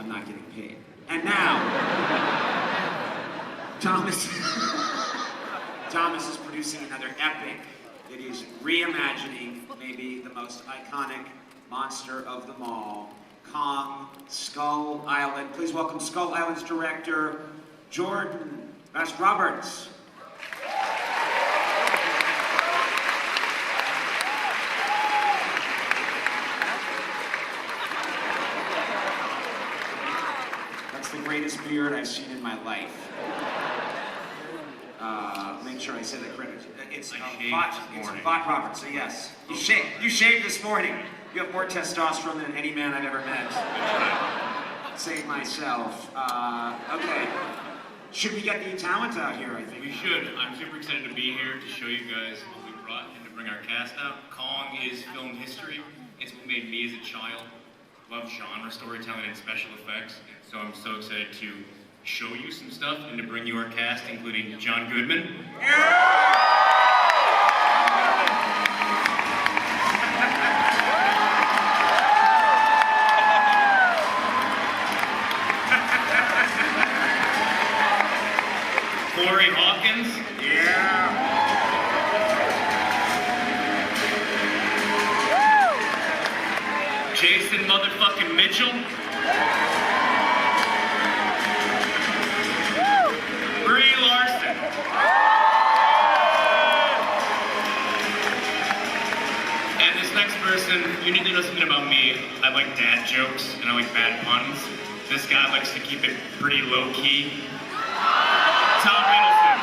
I'm not getting paid. And now, Thomas is producing another epic. It is reimagining maybe the most iconic monster of them all, Kong, Skull Island. Please welcome Skull Island's director, Jordan Vogt-Roberts. That's the greatest beard I've seen in my life. Make sure I say that correctly. It's Vogt-Roberts, so yes. You shaved this morning. You have more testosterone than any man I've ever met. Say myself. Okay. Should we get the talent out here, I think? We should. I'm super excited to be here to show you guys what we brought and to bring our cast out. Kong is film history. It's what made me as a child love genre storytelling and special effects. So I'm so excited to show you some stuff and to bring you our cast, including John Goodman. Hawkins. Yeah. Jason motherfucking Mitchell. Brie Larson. And this next person, you need to know something about me. I like dad jokes and I like bad puns. This guy likes to keep it pretty low key. Tom Hiddleston.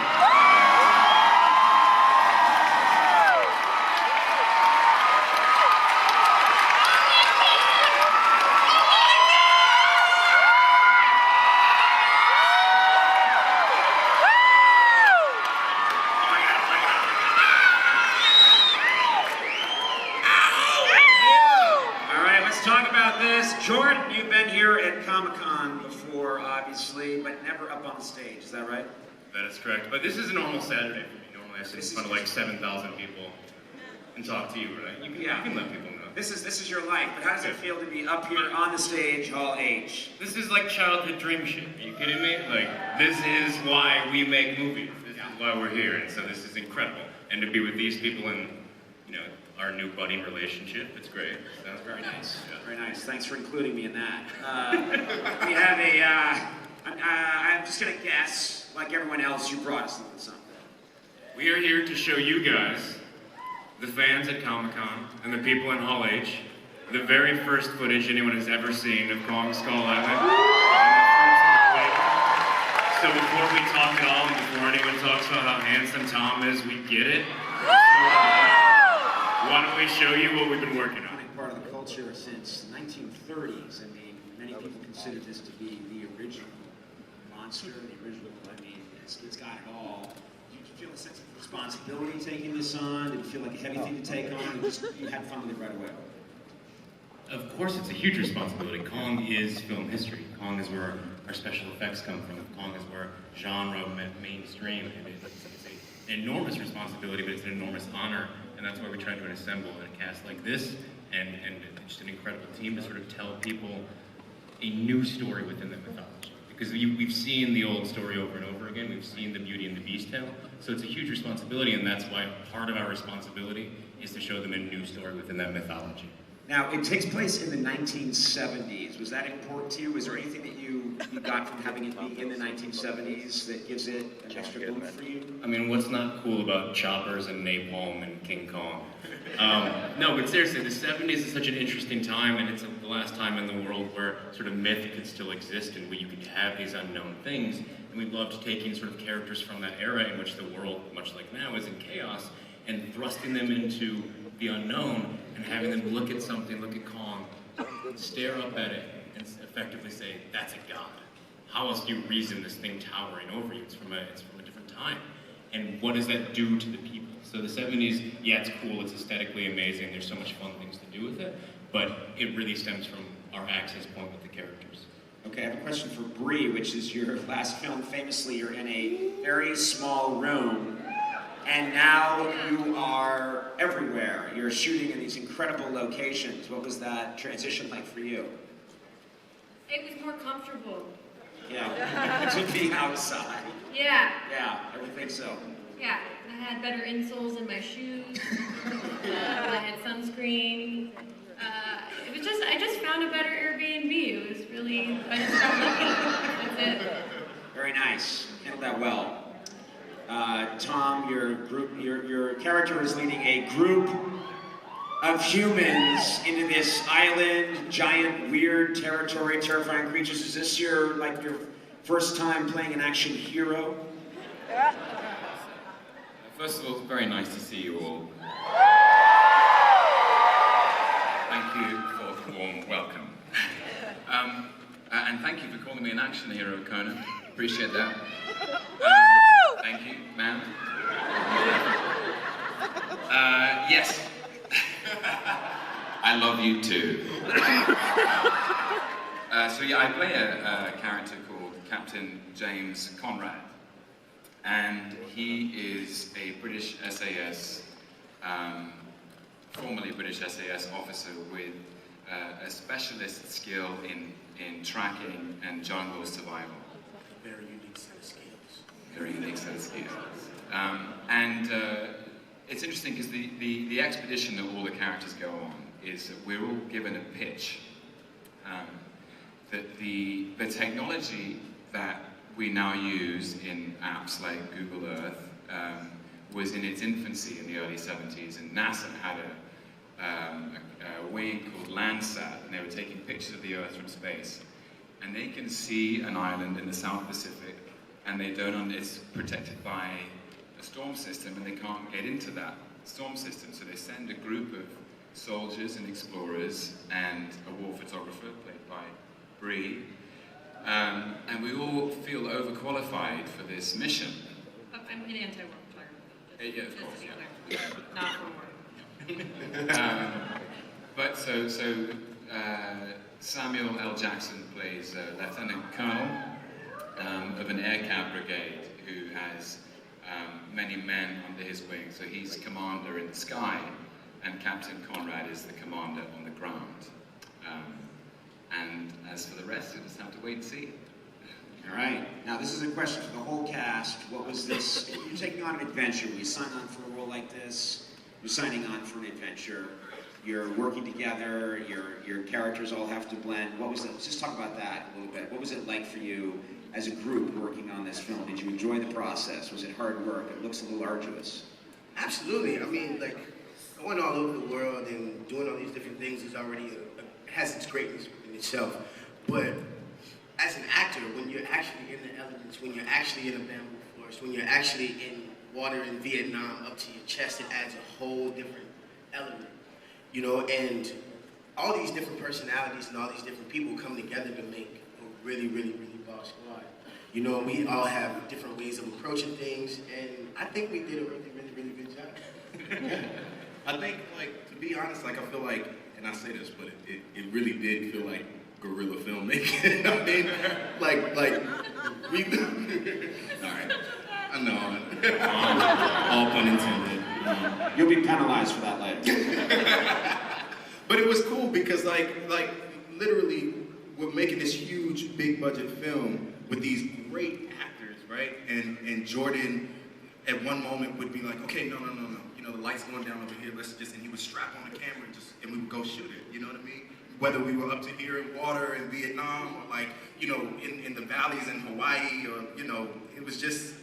All right, let's talk about this. Jordan, you've been here at Comic-Con before, obviously, but never up on the stage. Is that right? That is correct. But this is a normal Saturday for me. Normally I sit in front of like 7,000 people and talk to you, right? You can let people know. This is your life, but how does it feel to be up here on the stage, all age? This is like childhood dream shit. Are you kidding me? Like, this is why we make movies. This is why we're here, and so this is incredible. And to be with these people in, you know, our new budding relationship, it's great. So, Very nice. Yeah. Very nice. Thanks for including me in that. We have I'm just gonna guess, like everyone else, you brought us a little something. We are here to show you guys, the fans at Comic-Con, and the people in Hall H, the very first footage anyone has ever seen of Kong Skull Island. So before we talk at all, and before anyone talks about how handsome Tom is, we get it. So, why don't we show you what we've been working on? Part of the culture since the 1930s. I mean, many people consider this to be the original monster, the original, I mean, it's got it all. Did you feel a sense of responsibility taking this on? Did it feel like a heavy thing to take on? Or you had fun with it right away? Of course it's a huge responsibility. Kong is film history. Kong is where our special effects come from. Kong is where genre mainstream. And it's an enormous responsibility, but it's an enormous honor. And that's why we try to assemble a cast like this and just an incredible team to sort of tell people a new story within the mythology. Because we've seen the old story over and over again. We've seen the Beauty and the Beast tale. So it's a huge responsibility, and that's why part of our responsibility is to show them a new story within that mythology. Now, it takes place in the 1970s. Was that important to you? Was there anything that you got from having it be in the 1970s that gives it an extra oomph for you? I mean, what's not cool about choppers and napalm and King Kong? No, but seriously, the 70s is such an interesting time, and it's the last time in the world where sort of myth could still exist and where you could have these unknown things. And we loved taking sort of characters from that era in which the world, much like now, is in chaos, and thrusting them into the unknown and having them look at something, look at Kong, stare up at it, and effectively say, that's a god. How else do you reason this thing towering over you? It's from a different time. And what does that do to the people? So the 70s, yeah, it's cool, it's aesthetically amazing, there's so much fun things to do with it, but it really stems from our access point with the characters. Okay, I have a question for Brie, which is your last film. Famously, you're in a very small room, and now you are everywhere. You're shooting in these incredible locations. What was that transition like for you? It was more comfortable. Yeah, to be outside. Yeah. Yeah, I would think so. Yeah, I had better insoles in my shoes. I had sunscreen. It was just, I just found a better Airbnb. It was really, I just felt lucky. That's it. Very nice. Handled that well. Tom, your character is leading a group of humans into this island, giant, weird territory, terrifying creatures. Is this your first time playing an action hero? First of all, it's very nice to see you all. Thank you for the warm welcome. And thank you for calling me an action hero, Conan. Appreciate that. Thank you, ma'am. Yes. I love you too. So yeah, I play a character called Captain James Conrad. And he is a British SAS, formerly British SAS officer with a specialist skill in tracking and jungle survival. Very unique set of skills. Very unique set of skills. It's interesting because the expedition that all the characters go on is that we're all given a pitch. That the technology that we now use in apps like Google Earth was in its infancy in the early 70s, and NASA had a wing called Landsat, and they were taking pictures of the Earth from space. And they can see an island in the South Pacific, and it's protected by a storm system, and they can't get into that storm system. So they send a group of soldiers and explorers and a war photographer, played by Brie, and we all feel overqualified for this mission. I'm an anti-war photographer. Yeah, of course, yeah. Not for war. But Samuel L. Jackson plays Lieutenant Colonel of an air cab brigade who has many men under his wing. So he's commander in the sky, and Captain Conrad is the commander on the ground. And as for the rest, you just have to wait and see. All right. Now, this is a question for the whole cast. What was this? You're taking on an adventure. When you sign on for a role like this, you're signing on for an adventure. You're working together. Your characters all have to blend. What was it? Let's just talk about that a little bit. What was it like for you as a group working on this film? Did you enjoy the process? Was it hard work? It looks a little arduous. Absolutely. I mean, like, going all over the world and doing all these different things is already has its greatness in itself. But as an actor, when you're actually in the elements, when you're actually in a bamboo forest, when you're actually in water in Vietnam up to your chest, it adds a whole different element, you know, and all these different personalities and all these different people come together to make a really, really, really boss squad. You know, we all have different ways of approaching things, and I think we did a really, really, really good job. I think, like, to be honest, like, I feel like, and I say this, but it really did feel like guerrilla filmmaking. I mean, like, we, all right, I know, all pun intended. You'll be penalized for that later. But it was cool because, like, literally, we're making this huge, big budget film with these great actors, right? And Jordan, at one moment, would be like, okay, no. You know, the light's going down over here, and he would strap on the camera and we would go shoot it, you know what I mean? Whether we were up to here in water in Vietnam or like, you know, in the valleys in Hawaii or, you know, it was just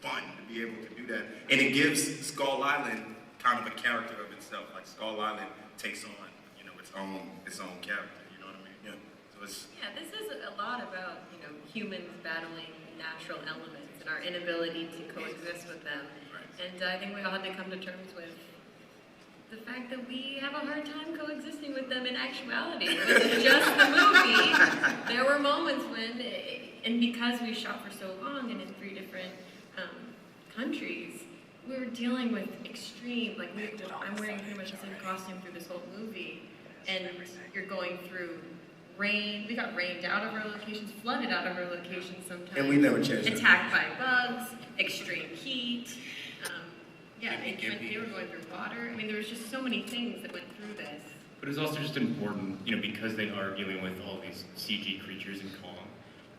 fun to be able to do that. And it gives Skull Island kind of a character of itself. Like Skull Island takes on, you know, its own character, you know what I mean? Yeah. So it's This is a lot about, you know, humans battling natural elements and our inability to coexist with them. And I think we all had to come to terms with the fact that we have a hard time coexisting with them in actuality. It wasn't just the movie. There were moments when, and because we shot for so long and in 3 different countries, we were dealing with extreme, like I'm wearing pretty much the same costume through this whole movie, and you're going through rain. We got rained out of our locations, flooded out of our locations sometimes. And we never changed it. Attacked by bugs, extreme heat. They were going through water. I mean, there was just so many things that went through this. But it's also just important, you know, because they are dealing with all these CG creatures in Kong,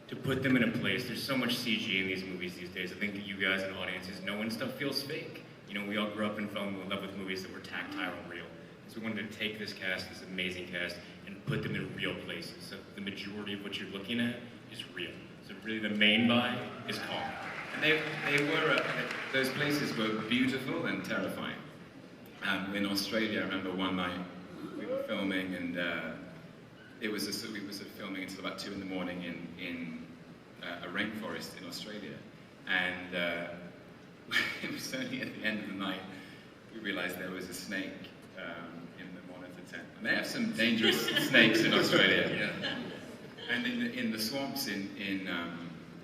to put them in a place. There's so much CG in these movies these days. I think that you guys and audiences know when stuff feels fake. You know, we all grew up and fell in love with movies that were tactile and real. So we wanted to take this cast, this amazing cast, and put them in real places. So the majority of what you're looking at is real. So really the main buy is Kong. And they were, those places were beautiful and terrifying. In Australia, I remember one night we were filming, and we were filming until about 2 in the morning in a rainforest in Australia. And it was only at the end of the night we realized there was a snake in the monitor tent. And they have some dangerous snakes in Australia. Yeah. And in the swamps in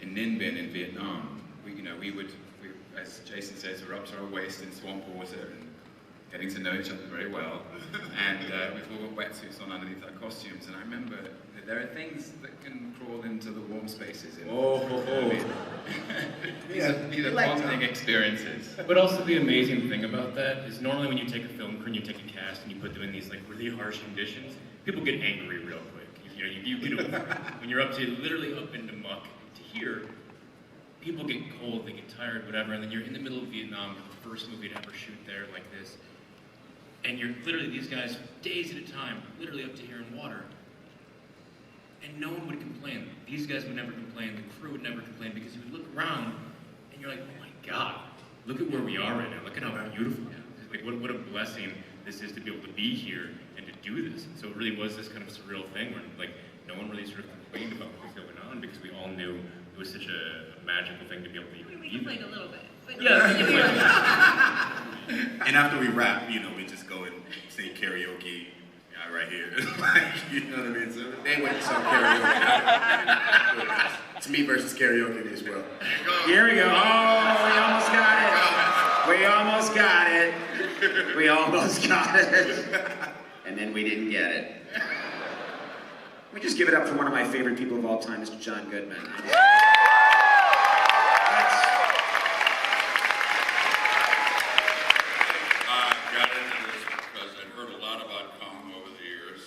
Ninh Binh in Vietnam, we would, as Jason says, we're up to our waist in swamp water and getting to know each other very well. And we've all got wetsuits on underneath our costumes. And I remember that there are things that can crawl into the warm spaces. These are bonding experiences. But also the amazing thing about that is normally when you take a film crew and you take a cast and you put them in these like really harsh conditions, people get angry real quick. You know, you get over it. When you're up to literally up into muck to here, people get cold, they get tired, whatever, and then you're in the middle of Vietnam, the first movie to ever shoot there like this, and you're literally, these guys, days at a time, literally up to here in water, and no one would complain. These guys would never complain, the crew would never complain, because you would look around, and you're like, oh my God, look at where we are right now, look at how beautiful it is. Like, what a blessing this is to be able to be here and to do this. And so it really was this kind of surreal thing where, like, no one really sort of complained about what was going on, because we all knew it was such a magical thing to be able to even We be complained there. a little bit. But And after we rap, you know, we just go and sing karaoke right here. Like, you know what I mean? So they went to some karaoke. It's me versus karaoke as well. Here we go. Oh, we almost got it. We almost got it. We almost got it. And then we didn't get it. Let me just give it up for one of my favorite people of all time, Mr. John Goodman. Got into this because I'd heard a lot about Kong over the years.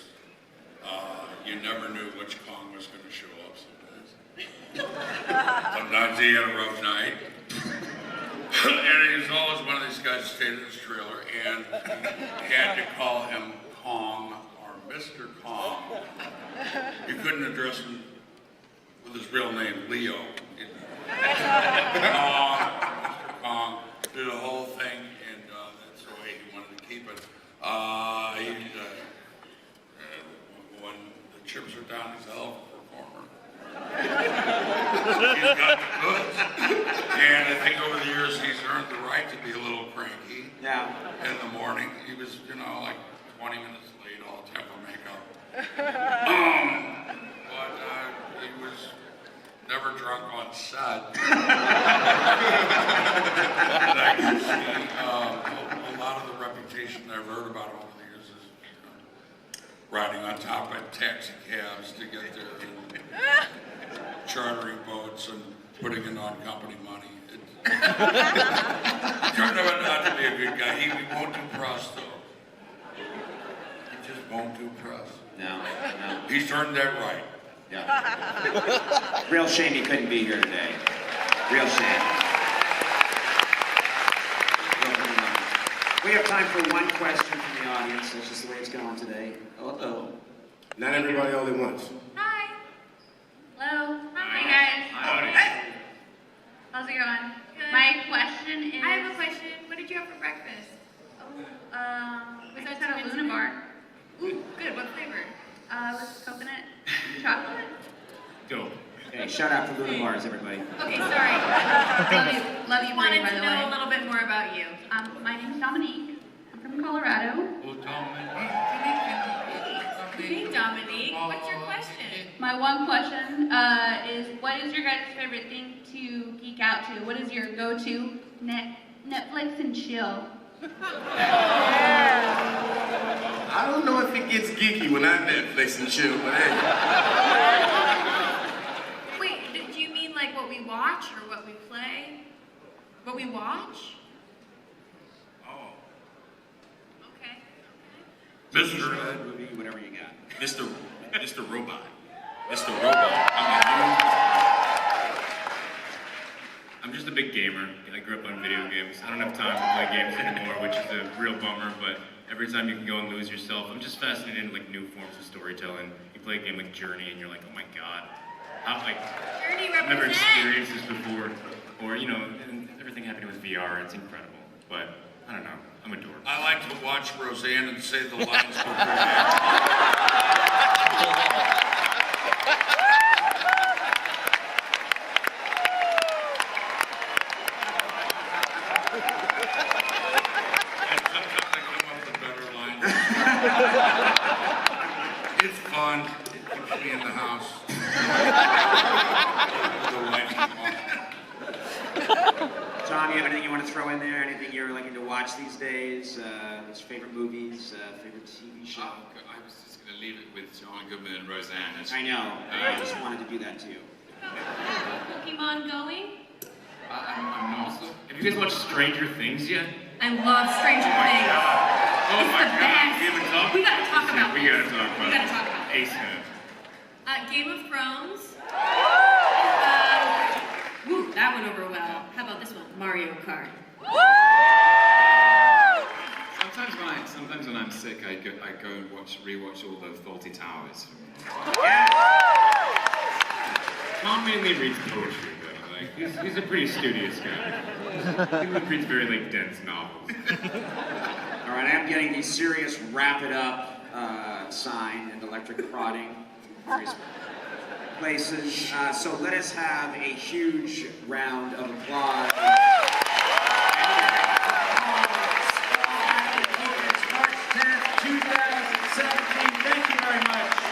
You never knew which Kong was going to show up sometimes. Sometimes he had a rough night. And he was always one of these guys who stayed in his trailer, and you had to call him Kong or Mr. Kong. You couldn't address him with his real name, Leo. Kong, Mr. Kong, did the whole thing, and that's the way he wanted to keep it. When the chips are down, he's a hell of a performer. He's got the goods. And I think over the years he's earned the right to be a little cranky. Yeah. In the morning. He was, you know, like 20 minutes late all the time for makeup. But he was never drunk on set. And I can see a lot of the reputation I've heard about over the years is, you know, riding on top of taxi cabs to get there, and chartering boats and putting it on company money. It turned out not to be a good guy. He won't do press, though. He just won't do press. No. He's turned that right. Yeah. Real shame he couldn't be here today. Real shame. We have time for one question from the audience. That's just the way it's going today. Uh-oh. Not everybody all at once. Hi. Hello. Hi. Hey guys. Hi. How's it going? Good. My question is. I have a question. What did you have for breakfast? We just had a Luna bar. Ooh, good. What flavor? With coconut chocolate. Dope. Hey, shout out to Luna Mars, everybody. Okay, sorry. Love you, Brie, Wanted by to the know a way. little bit more about you. My name's Dominique. I'm from Colorado. Hey, Dominique. What's your question? My one question is, what is your guys' favorite thing to geek out to? What is your go-to Netflix and chill? I don't know if it gets geeky when I Netflix and chill, but hey. Wait, do you mean like what we watch or what we play? What we watch? Oh. Okay. Mr. whatever you got. Mr. Robot. Mr. Robot. I'm just a big gamer. I grew up on video games. I don't have time to play games anymore, which is a real bummer, but every time you can go and lose yourself, I'm just fascinated in like new forms of storytelling. You play a game like Journey and you're like, oh my god. Journey I've never represent. experienced this before. Or, you know, and everything happening with VR, it's incredible. But, I don't know, I'm a dork. I like to watch Roseanne and say the lines before they It's fun. It keeps me in the house. Tom, you have anything you want to throw in there? Anything you're liking to watch these days? Favorite movies? Favorite TV show? I was just going to leave it with John Goodman and Roseanne. I know. I just wanted to do that too. Pokemon going? I'm not. Have you guys watched Stranger Things yet? I love Stranger Things. Oh It's my the god, best. we haven't talked We gotta talk about We this. gotta talk about We gotta talk about Ace Game of Thrones. Woo, that went over well. How about this one? Mario Kart. Sometimes when I'm sick, I go and rewatch all the Faulty Towers. Tom mainly reads poetry though. Like he's a pretty studious guy. He reads very like dense novels. All right, I am getting the serious wrap it up sign and electric prodding from various places. So let us have a huge round of applause. March 10th, 2017. Thank you very much.